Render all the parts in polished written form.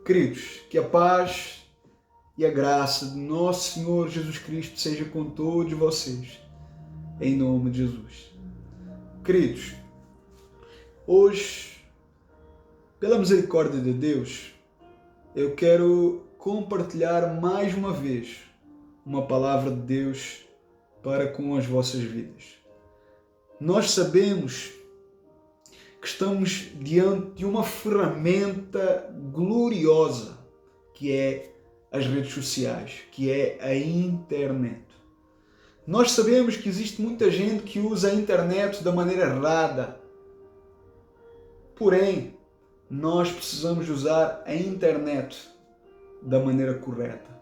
Queridos, que a paz e a graça do nosso Senhor Jesus Cristo seja com todos vocês, em nome de Jesus. Queridos, hoje, pela misericórdia de Deus, eu quero compartilhar mais uma vez uma palavra de Deus para com as vossas vidas. Nós sabemos que estamos diante de uma ferramenta gloriosa que é as redes sociais, que é a internet. Nós sabemos que existe muita gente que usa a internet da maneira errada. Porém, nós precisamos usar a internet da maneira correta.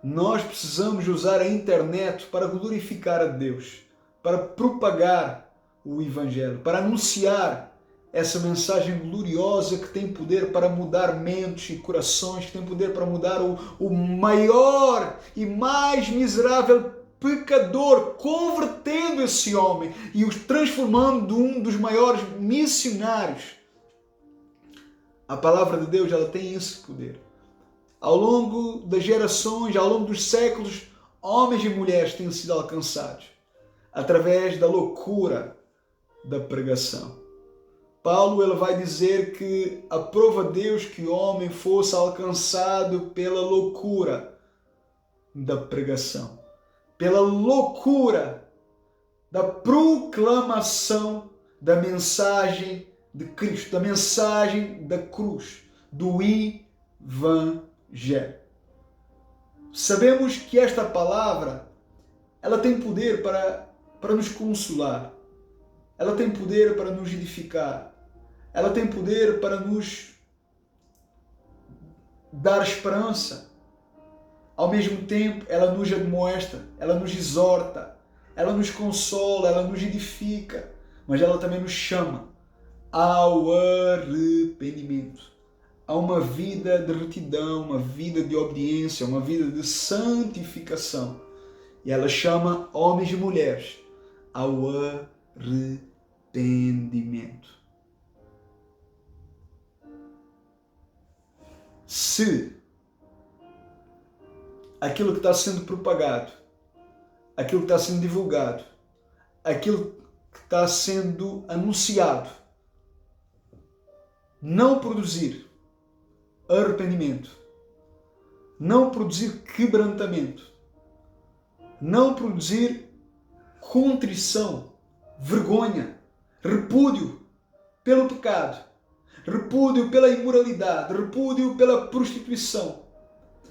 Nós precisamos usar a internet para glorificar a Deus, para propagar o Evangelho, para anunciar essa mensagem gloriosa que tem poder para mudar mentes e corações, que tem poder para mudar o maior e mais miserável pecador, convertendo esse homem e os transformando de um dos maiores missionários. A palavra de Deus, ela tem esse poder. Ao longo das gerações, ao longo dos séculos, homens e mulheres têm sido alcançados através da loucura da pregação. Paulo ele vai dizer que aprova a Deus que o homem fosse alcançado pela loucura da pregação, pela loucura da proclamação da mensagem de Cristo, da mensagem da cruz, do Evangelho. Sabemos que esta palavra ela tem poder para nos consolar, ela tem poder para nos edificar, ela tem poder para nos dar esperança. Ao mesmo tempo, ela nos admoesta, ela nos exorta, ela nos consola, ela nos edifica, mas ela também nos chama ao arrependimento, a uma vida de retidão, uma vida de obediência, uma vida de santificação. E ela chama homens e mulheres ao arrependimento. Se aquilo que está sendo propagado, aquilo que está sendo divulgado, aquilo que está sendo anunciado, não produzir arrependimento, não produzir quebrantamento, não produzir contrição, vergonha, repúdio pelo pecado, repúdio pela imoralidade, repúdio pela prostituição,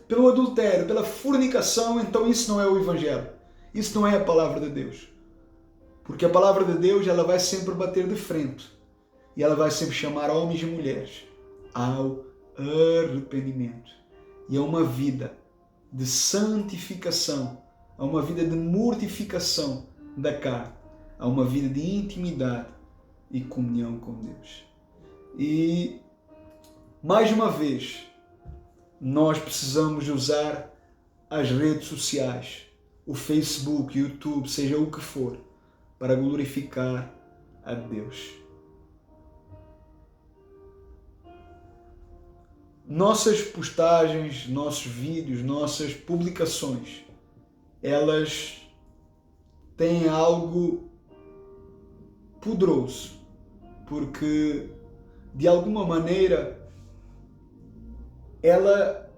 pelo adultério, pela fornicação, então isso não é o Evangelho. Isso não é a palavra de Deus. Porque a palavra de Deus ela vai sempre bater de frente e ela vai sempre chamar homens e mulheres ao arrependimento. E a uma vida de santificação, a uma vida de mortificação da carne, a uma vida de intimidade e comunhão com Deus. E, mais uma vez, nós precisamos usar as redes sociais, o Facebook, o YouTube, seja o que for, para glorificar a Deus. Nossas postagens, nossos vídeos, nossas publicações, elas têm algo poderoso, porque de alguma maneira ela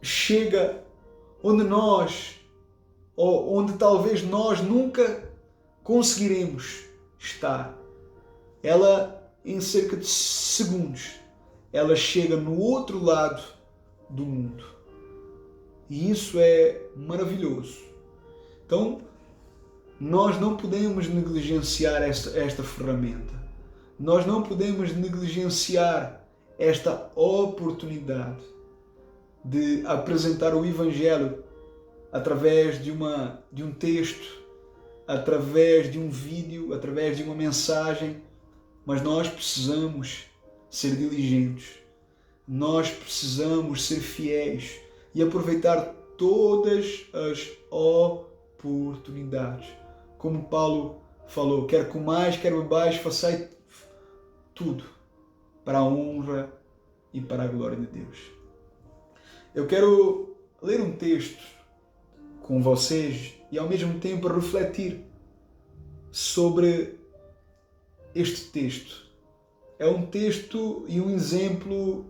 chega onde nós, ou onde talvez nós nunca conseguiremos estar. Ela, em cerca de segundos, ela chega no outro lado do mundo. E isso é maravilhoso. Então, nós não podemos negligenciar esta ferramenta. Nós não podemos negligenciar esta oportunidade de apresentar o Evangelho através de um texto, através de um vídeo, através de uma mensagem, mas nós precisamos ser diligentes, nós precisamos ser fiéis e aproveitar todas as oportunidades. Como Paulo falou, quer comais, quer bebais, façai tudo para a honra e para a glória de Deus. Eu quero ler um texto com vocês e ao mesmo tempo refletir sobre este texto. É um texto e um exemplo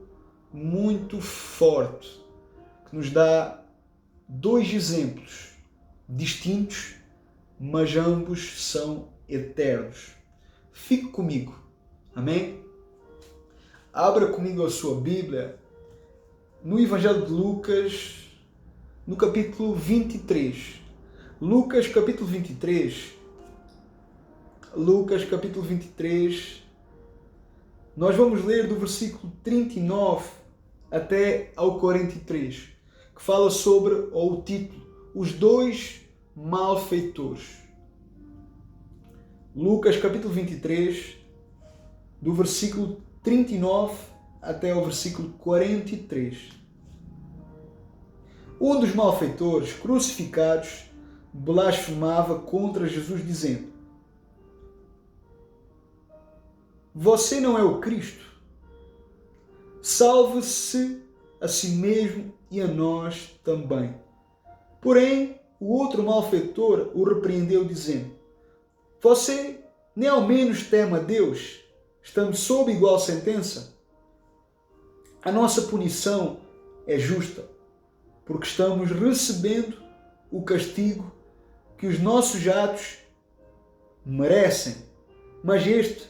muito forte que nos dá dois exemplos distintos, mas ambos são eternos. Fique comigo, amém? Abra comigo a sua Bíblia no Evangelho de Lucas, no capítulo 23. Lucas, capítulo 23. Lucas, capítulo 23. Nós vamos ler do versículo 39 até ao 43, que fala sobre, ou o título, os dois malfeitores. Lucas, capítulo 23, do versículo 39 até ao versículo 43. Um dos malfeitores crucificados blasfemava contra Jesus, dizendo: Você não é o Cristo? Salve-se a si mesmo e a nós também. Porém, o outro malfeitor o repreendeu, dizendo: Você nem ao menos teme a Deus, estando sob igual sentença? A nossa punição é justa, porque estamos recebendo o castigo que os nossos atos merecem. Mas este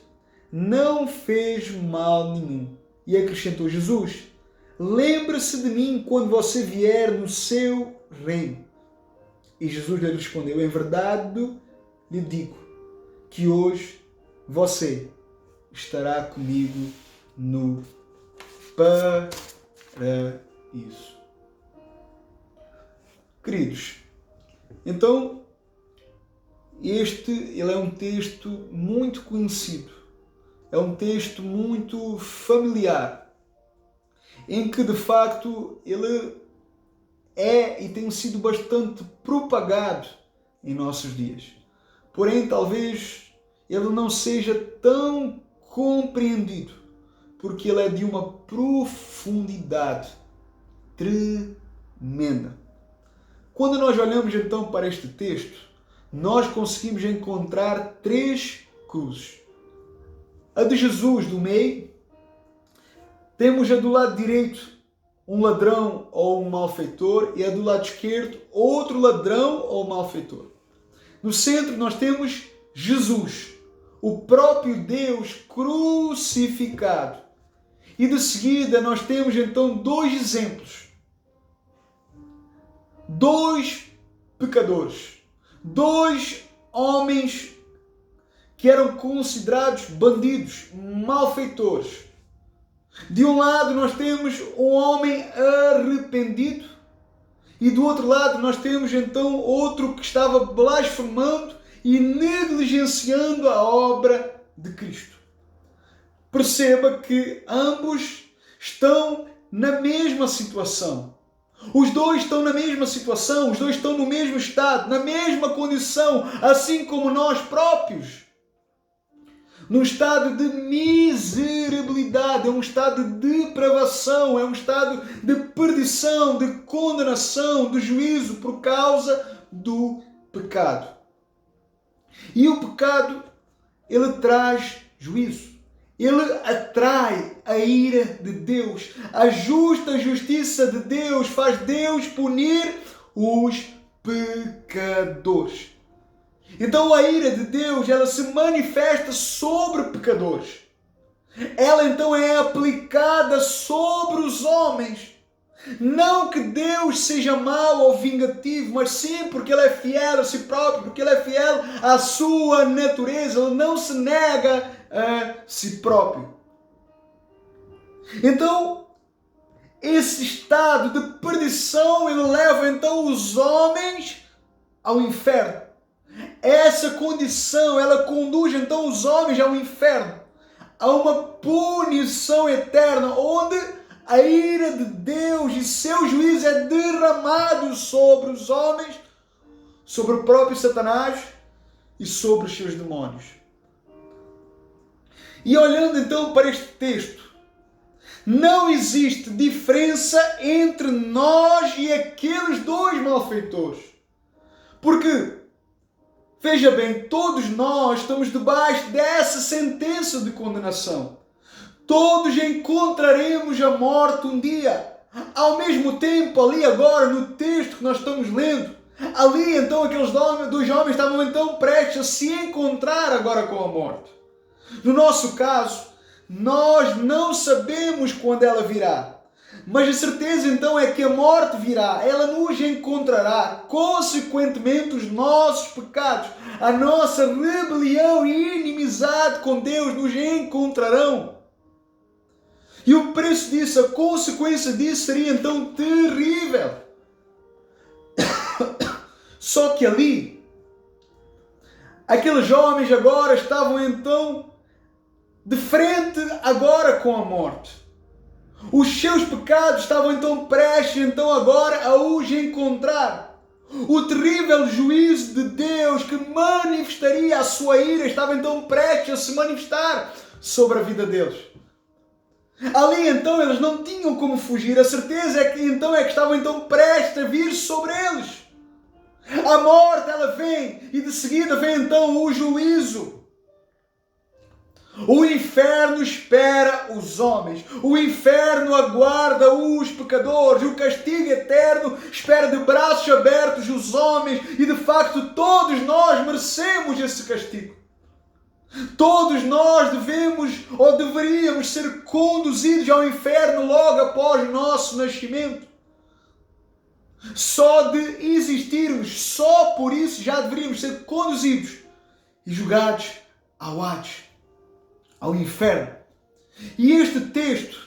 não fez mal nenhum. E acrescentou Jesus: Lembre-se de mim quando você vier no seu reino. E Jesus lhe respondeu: Em verdade lhe digo que hoje você estará comigo no paraíso. Queridos, então ele é um texto muito conhecido, é um texto muito familiar, em que de facto ele é e tem sido bastante propagado em nossos dias. Porém, talvez ele não seja tão compreendido, porque ele é de uma profundidade tremenda. Quando nós olhamos então para este texto, nós conseguimos encontrar três cruzes. A de Jesus do meio, temos a do lado direito um ladrão ou um malfeitor, e a do lado esquerdo outro ladrão ou malfeitor. No centro nós temos Jesus, o próprio Deus crucificado. E de seguida nós temos então dois exemplos. Dois pecadores. Dois homens que eram considerados bandidos, malfeitores. De um lado nós temos um homem arrependido e do outro lado nós temos então outro que estava blasfemando e negligenciando a obra de Cristo. Perceba que ambos estão na mesma situação. Os dois estão na mesma situação, os dois estão no mesmo estado, na mesma condição, assim como nós próprios. Num estado de miserabilidade, é um estado de depravação, é um estado de perdição, de condenação, de juízo por causa do pecado. E o pecado, ele traz juízo. Ele atrai a ira de Deus. A justa justiça de Deus faz Deus punir os pecadores. Então a ira de Deus, ela se manifesta sobre pecadores. Ela então é aplicada sobre os homens. Não que Deus seja mau ou vingativo, mas sim porque Ele é fiel a si próprio, porque Ele é fiel à sua natureza. Ele não se nega a si próprio. Então, esse estado de perdição, ele leva então os homens ao inferno. Essa condição, ela conduz então os homens ao inferno, a uma punição eterna, onde a ira de Deus e seu juízo é derramado sobre os homens, sobre o próprio Satanás e sobre os seus demônios. E olhando então para este texto, Não existe diferença entre nós e aqueles dois malfeitores. Porque, veja bem, todos nós estamos debaixo dessa sentença de condenação. Todos encontraremos a morte um dia. Ao mesmo tempo, ali agora, no texto que nós estamos lendo, ali então aqueles dois homens estavam então prestes a se encontrar agora com a morte. No nosso caso, nós não sabemos quando ela virá. Mas a certeza então é que a morte virá, ela nos encontrará, consequentemente os nossos pecados, a nossa rebelião e inimizade com Deus nos encontrarão. E o preço disso, a consequência disso seria então terrível. Só que ali, aqueles homens agora estavam então de frente agora com a morte. Os seus pecados estavam então prestes então agora a os encontrar. O terrível juízo de Deus que manifestaria a sua ira estava então prestes a se manifestar sobre a vida deles. Ali então eles não tinham como fugir. A certeza é que estavam então prestes a vir sobre eles. A morte ela vem e de seguida vem então o juízo. O inferno espera os homens. O inferno aguarda os pecadores. O castigo eterno espera de braços abertos os homens. E de facto todos nós merecemos esse castigo. Todos nós devemos ou deveríamos ser conduzidos ao inferno logo após o nosso nascimento. Só de existirmos, só por isso já deveríamos ser conduzidos e julgados ao Hades, ao inferno. E este texto,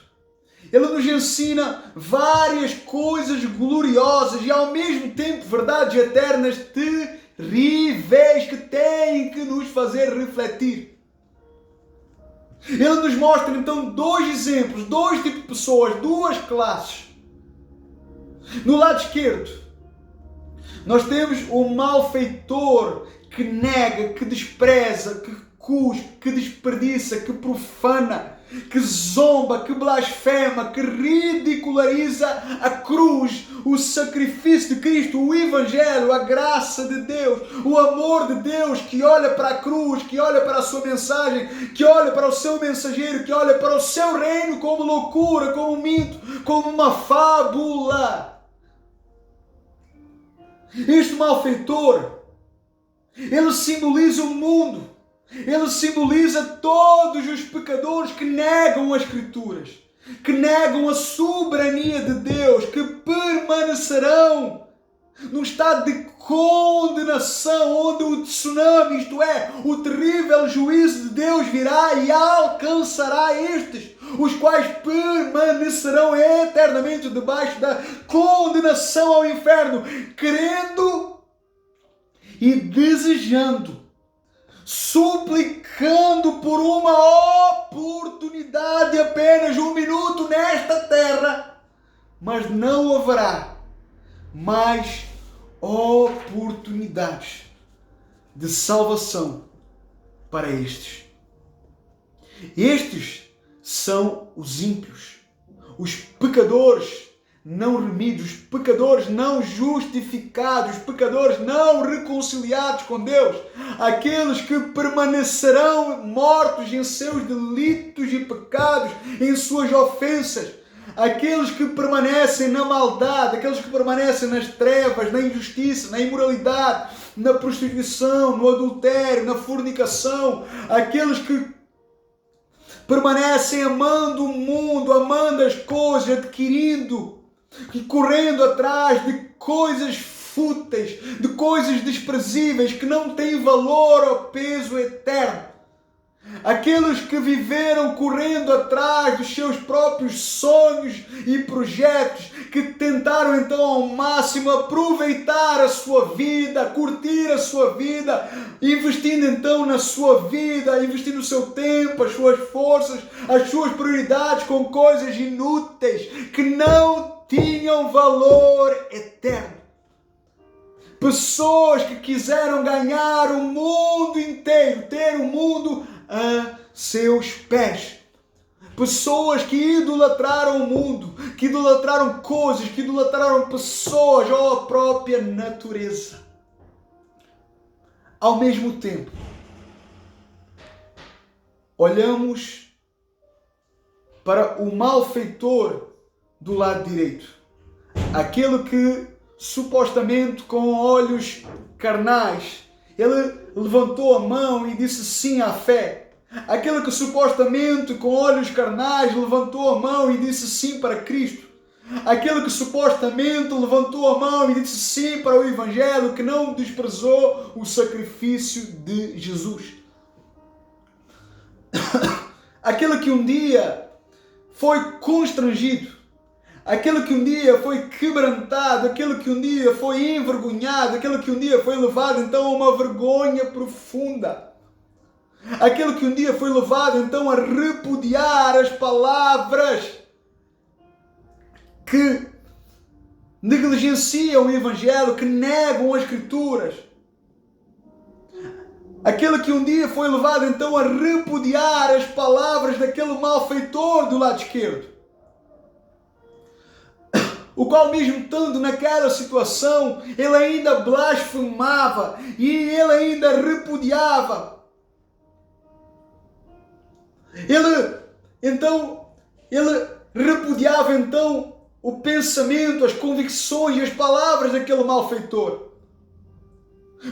ele nos ensina várias coisas gloriosas e ao mesmo tempo verdades eternas terríveis que têm que nos fazer refletir. Ele nos mostra então dois exemplos, dois tipos de pessoas, duas classes. No lado esquerdo, nós temos o malfeitor que nega, que despreza, que cuspe, que desperdiça, que profana, que zomba, que blasfema, que ridiculariza a cruz, o sacrifício de Cristo, o Evangelho, a graça de Deus, o amor de Deus, que olha para a cruz, que olha para a sua mensagem, que olha para o seu mensageiro, que olha para o seu reino como loucura, como um mito, como uma fábula. Este malfeitor, ele simboliza o mundo. Ele simboliza todos os pecadores que negam as Escrituras, que negam a soberania de Deus, que permanecerão num estado de condenação, onde o tsunami, isto é, o terrível juízo de Deus virá e alcançará estes, os quais permanecerão eternamente debaixo da condenação ao inferno, querendo e desejando, suplicando por uma oportunidade, apenas um minuto nesta terra, mas não haverá mais oportunidades de salvação para estes. Estes são os ímpios, os pecadores não remidos, os pecadores não justificados, os pecadores não reconciliados com Deus, aqueles que permanecerão mortos em seus delitos e pecados, em suas ofensas, aqueles que permanecem na maldade, aqueles que permanecem nas trevas, na injustiça, na imoralidade, na prostituição, no adultério, na fornicação, aqueles que permanecem amando o mundo, amando as coisas, adquirindo e correndo atrás de coisas fúteis, de coisas desprezíveis que não têm valor ou peso eterno. Aqueles que viveram correndo atrás dos seus próprios sonhos e projetos, que tentaram então ao máximo aproveitar a sua vida, curtir a sua vida, investindo então na sua vida, investindo o seu tempo, as suas forças, as suas prioridades com coisas inúteis, que não tinham valor eterno. Pessoas que quiseram ganhar o mundo inteiro, ter o mundo a seus pés. pessoas que idolatraram o mundo, que idolatraram coisas, que idolatraram pessoas ou a própria natureza. Ao mesmo tempo, olhamos para o malfeitor do lado direito, aquele que supostamente com olhos carnais, ele levantou a mão e disse sim à fé. Aquele que supostamente com olhos carnais levantou a mão e disse sim para Cristo. Aquele que supostamente levantou a mão e disse sim para o Evangelho, que não desprezou o sacrifício de Jesus. Aquele que um dia foi constrangido, aquele que um dia foi quebrantado, aquele que um dia foi envergonhado, aquele que um dia foi levado então a uma vergonha profunda, aquele que um dia foi levado então a repudiar as palavras que negligenciam o Evangelho, que negam as Escrituras, aquele que um dia foi levado então a repudiar as palavras daquele malfeitor do lado esquerdo, o qual mesmo estando naquela situação, ele ainda blasfemava e ele ainda repudiava. Ele repudiava então o pensamento, as convicções e as palavras daquele malfeitor.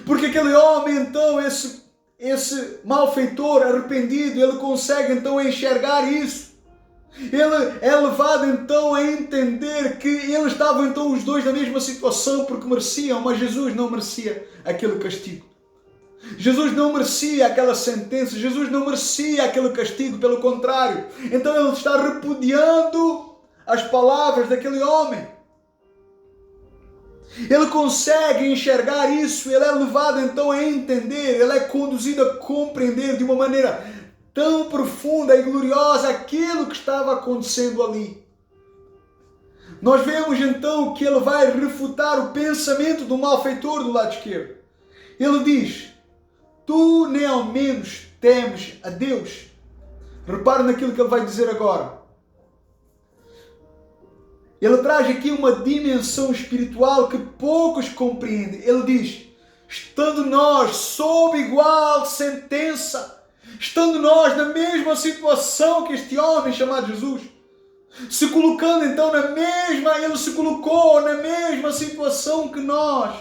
Porque aquele homem então, esse malfeitor arrependido, ele consegue então enxergar isso. Ele é levado então a entender que eles estavam então os dois na mesma situação porque mereciam, mas Jesus não merecia aquele castigo. Jesus não merecia aquela sentença, Jesus não merecia aquele castigo, pelo contrário. Então ele está repudiando as palavras daquele homem. Ele consegue enxergar isso, ele é levado então a entender, ele é conduzido a compreender de uma maneira tão profunda e gloriosa aquilo que estava acontecendo ali. Nós vemos então que ele vai refutar o pensamento do malfeitor do lado esquerdo. Ele diz: tu nem ao menos temes a Deus. Repare naquilo que ele vai dizer agora. Ele traz aqui uma dimensão espiritual que poucos compreendem. Ele diz: estando nós sob igual sentença, estando nós na mesma situação que este homem chamado Jesus, se colocando então ele se colocou na mesma situação que nós.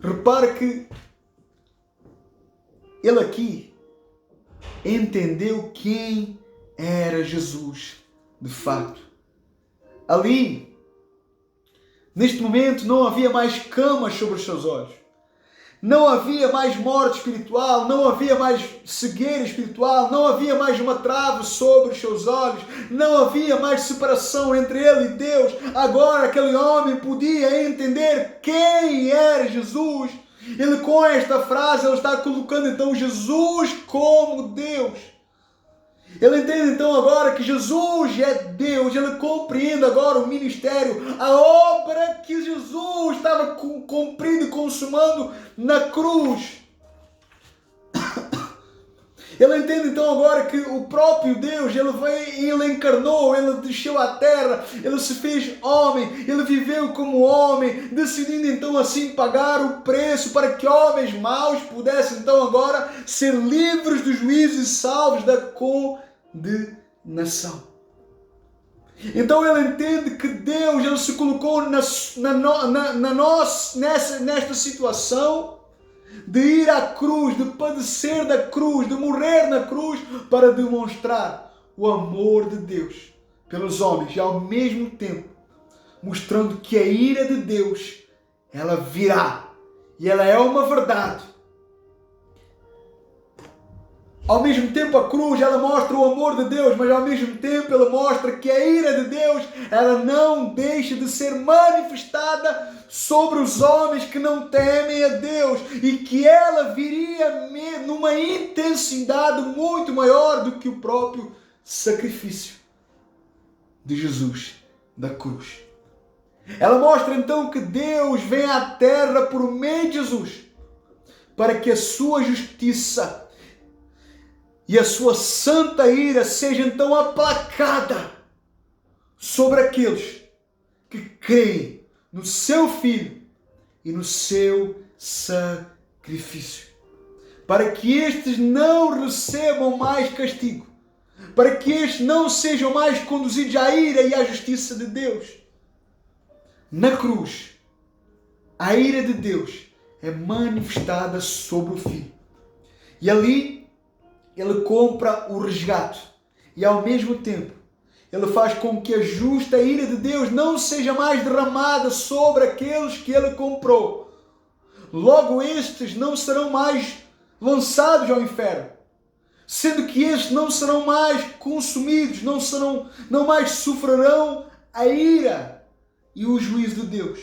Repare que ele aqui entendeu quem era Jesus de fato. Ali, neste momento, não havia mais camas sobre os seus olhos. Não havia mais morte espiritual, não havia mais cegueira espiritual, não havia mais uma trave sobre os seus olhos, não havia mais separação entre ele e Deus. Agora aquele homem podia entender quem era Jesus. Ele, com esta frase, ele está colocando então Jesus como Deus. Ele entende então agora que Jesus é Deus, ele compreende agora o ministério, a obra que Jesus estava cumprindo e consumando na cruz. Ele entende então agora que o próprio Deus, ele encarnou, ele desceu à terra, ele se fez homem, ele viveu como homem, decidindo então assim pagar o preço para que homens maus pudessem então agora ser livres do juízo e salvos da condenação. Então ele entende que Deus, ele se colocou nesta situação de ir à cruz, de padecer da cruz, de morrer na cruz, para demonstrar o amor de Deus pelos homens e ao mesmo tempo mostrando que a ira de Deus, ela virá e ela é uma verdade. Ao mesmo tempo a cruz, ela mostra o amor de Deus, mas ao mesmo tempo ela mostra que a ira de Deus, ela não deixa de ser manifestada sobre os homens que não temem a Deus, e que ela viria numa intensidade muito maior do que o próprio sacrifício de Jesus da cruz. Ela mostra então que Deus vem à terra por meio de Jesus, para que a sua justiça e a sua santa ira seja então aplacada sobre aqueles que creem no seu Filho e no seu sacrifício, para que estes não recebam mais castigo, para que estes não sejam mais conduzidos à ira e à justiça de Deus. Na cruz, a ira de Deus é manifestada sobre o Filho. E ali ele compra o resgate. E ao mesmo tempo, ele faz com que a justa ira de Deus não seja mais derramada sobre aqueles que ele comprou. Logo estes não serão mais lançados ao inferno, sendo que estes não serão mais consumidos, não mais sofrerão a ira e o juízo de Deus.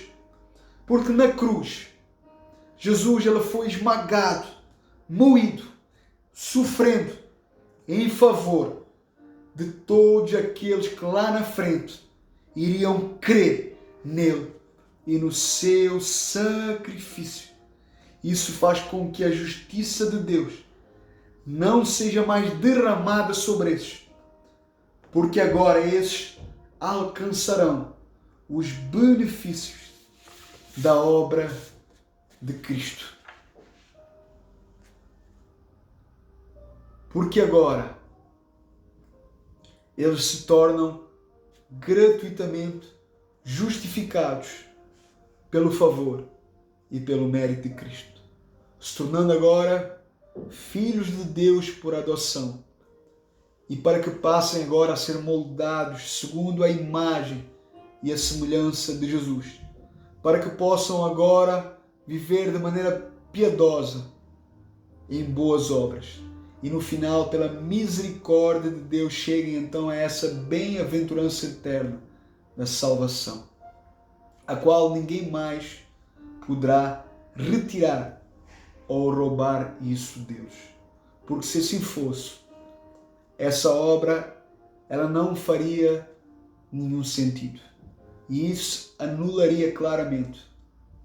Porque na cruz, Jesus ele foi esmagado, moído, sofrendo em favor de todos aqueles que lá na frente iriam crer nele e no seu sacrifício. Isso faz com que a justiça de Deus não seja mais derramada sobre esses, porque agora esses alcançarão os benefícios da obra de Cristo. Porque agora eles se tornam gratuitamente justificados pelo favor e pelo mérito de Cristo, se tornando agora filhos de Deus por adoção, e para que passem agora a ser moldados segundo a imagem e a semelhança de Jesus, para que possam agora viver de maneira piedosa em boas obras. E no final, pela misericórdia de Deus, cheguem então a essa bem-aventurança eterna da salvação, a qual ninguém mais poderá retirar ou roubar isso de Deus. Porque se assim fosse, essa obra ela não faria nenhum sentido. E isso anularia claramente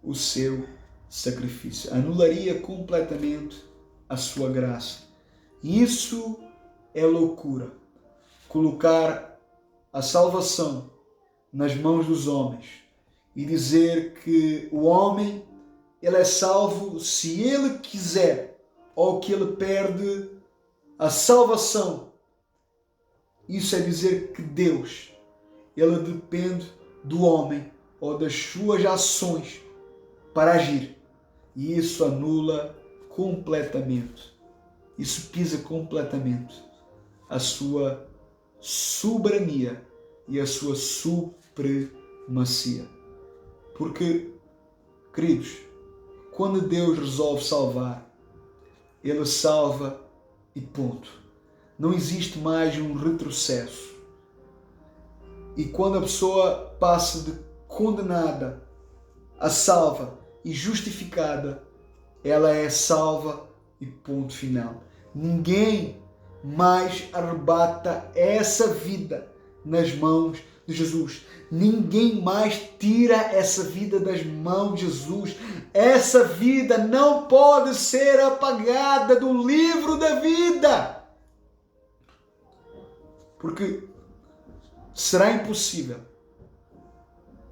o seu sacrifício, anularia completamente a sua graça. Isso é loucura. Colocar a salvação nas mãos dos homens e dizer que o homem ele é salvo se ele quiser, ou que ele perde a salvação. Isso é dizer que Deus ele depende do homem ou das suas ações para agir. E isso anula completamente. Isso pisa completamente a sua soberania e a sua supremacia. Porque, queridos, quando Deus resolve salvar, Ele salva e ponto. Não existe mais um retrocesso. E quando a pessoa passa de condenada a salva e justificada, ela é salva e ponto final. Ninguém mais arrebata essa vida nas mãos de Jesus. Ninguém mais tira essa vida das mãos de Jesus. Essa vida não pode ser apagada do livro da vida. Porque será impossível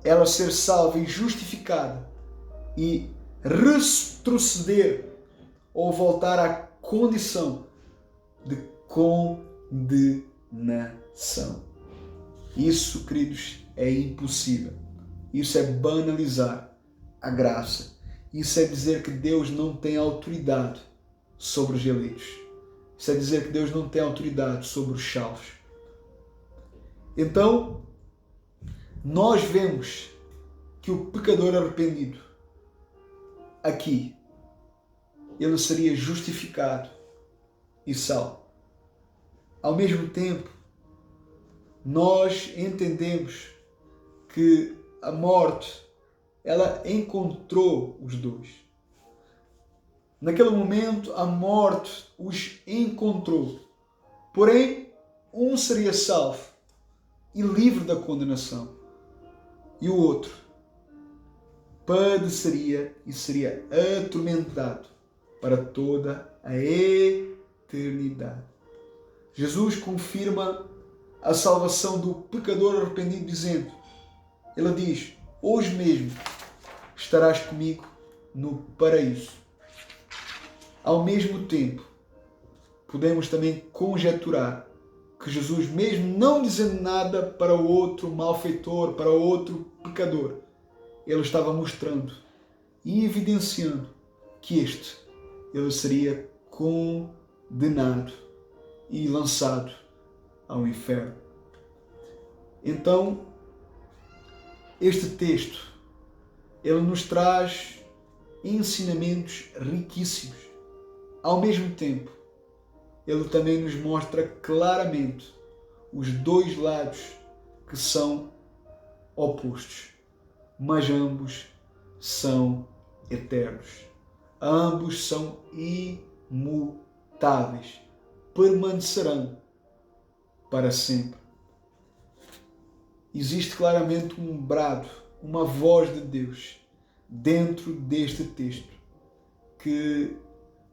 ela ser salva e justificada e retroceder ou voltar à condição de condenação. Isso, queridos, é impossível. Isso é banalizar a graça. Isso é dizer que Deus não tem autoridade sobre os eleitos. Isso é dizer que Deus não tem autoridade sobre os salvos. Então, nós vemos que o pecador arrependido, aqui, ele seria justificado e salvo. Ao mesmo tempo, nós entendemos que a morte, ela encontrou os dois. Naquele momento, a morte os encontrou. Porém, um seria salvo e livre da condenação, e o outro padeceria e seria atormentado para toda a eternidade. Jesus confirma a salvação do pecador arrependido dizendo, ele diz, hoje mesmo estarás comigo no paraíso. Ao mesmo tempo, podemos também conjecturar que Jesus, mesmo não dizendo nada para o outro malfeitor, para o outro pecador, ele estava mostrando e evidenciando que ele seria condenado e lançado ao inferno. Então, este texto, ele nos traz ensinamentos riquíssimos. Ao mesmo tempo, ele também nos mostra claramente os dois lados que são opostos, mas ambos são eternos. Ambos são imutáveis, permanecerão para sempre. Existe claramente um brado, uma voz de Deus dentro deste texto que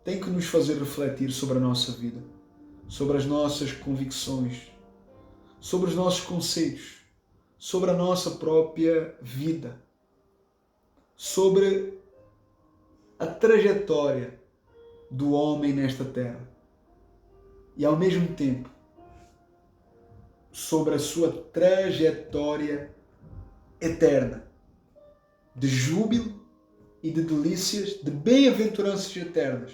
tem que nos fazer refletir sobre a nossa vida, sobre as nossas convicções, sobre os nossos conceitos, sobre a nossa própria vida, sobre a trajetória do homem nesta terra e, ao mesmo tempo, sobre a sua trajetória eterna de júbilo e de delícias, de bem-aventuranças eternas,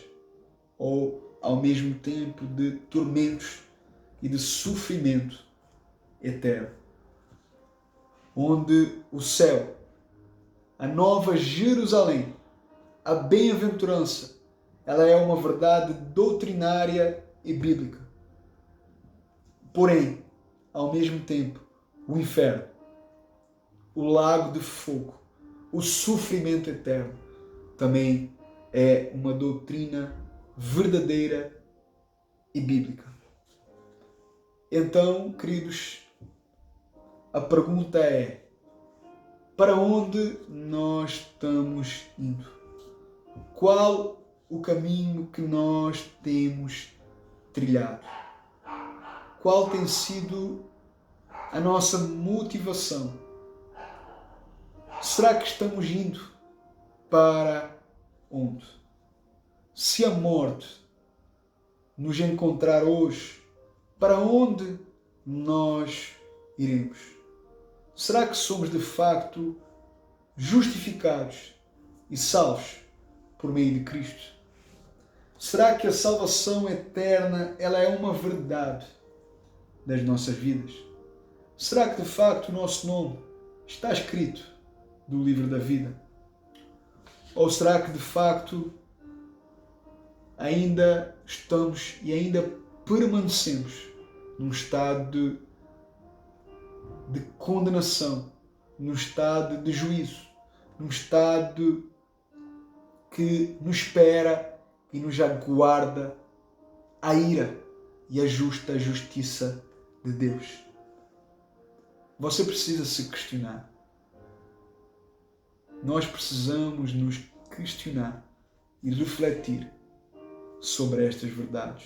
ou ao mesmo tempo de tormentos e de sofrimento eterno, onde o céu, a nova Jerusalém, a bem-aventurança, ela é uma verdade doutrinária e bíblica. Porém, ao mesmo tempo, o inferno, o lago de fogo, o sofrimento eterno, também é uma doutrina verdadeira e bíblica. Então, queridos, a pergunta é: para onde nós estamos indo? Qual o caminho que nós temos trilhado? Qual tem sido a nossa motivação? Será que estamos indo para onde? Se a morte nos encontrar hoje, para onde nós iremos? Será que somos de facto justificados e salvos por meio de Cristo? Será que a salvação eterna ela é uma verdade das nossas vidas? Será que de facto o nosso nome está escrito no livro da vida? Ou será que de facto ainda estamos e ainda permanecemos num estado de condenação, num estado de juízo, num estado que nos espera e nos aguarda a ira e a justa justiça de Deus? Você precisa se questionar. Nós precisamos nos questionar e refletir sobre estas verdades.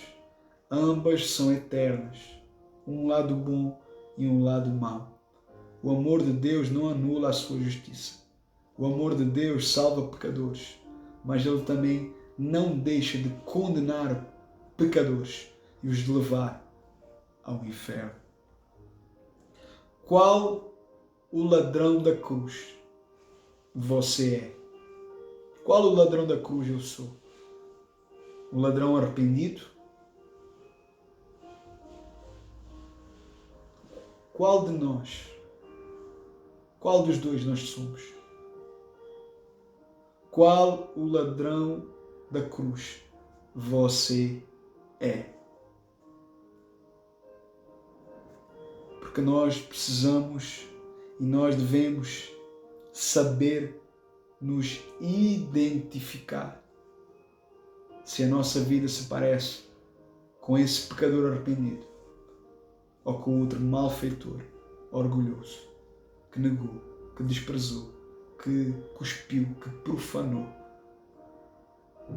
Ambas são eternas, um lado bom e um lado mau. O amor de Deus não anula a sua justiça. O amor de Deus salva pecadores, mas Ele também não deixa de condenar pecadores e os de levar ao inferno. Qual o ladrão da cruz você é? Qual o ladrão da cruz eu sou? Um ladrão arrependido? Qual de nós? Qual dos dois nós somos? Qual o ladrão da cruz você é? Porque nós precisamos e nós devemos saber nos identificar. Se a nossa vida se parece com esse pecador arrependido ou com outro malfeitor, orgulhoso, que negou, que desprezou, que cuspiu, que profanou,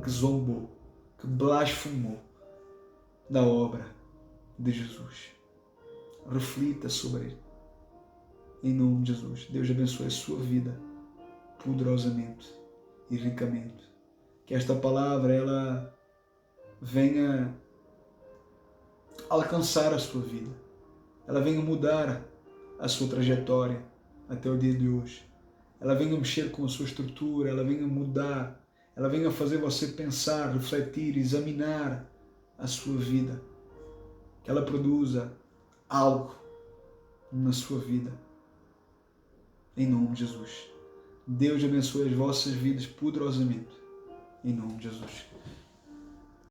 que zombou, que blasfemou da obra de Jesus. Reflita sobre ele. Em nome de Jesus. Deus abençoe a sua vida poderosamente e ricamente. Que esta palavra ela venha alcançar a sua vida. Ela venha mudar a sua trajetória até o dia de hoje. Ela venha mexer com a sua estrutura, ela venha mudar, ela venha fazer você pensar, refletir, examinar a sua vida. Que ela produza algo na sua vida. Em nome de Jesus. Deus abençoe as vossas vidas poderosamente. Em nome de Jesus.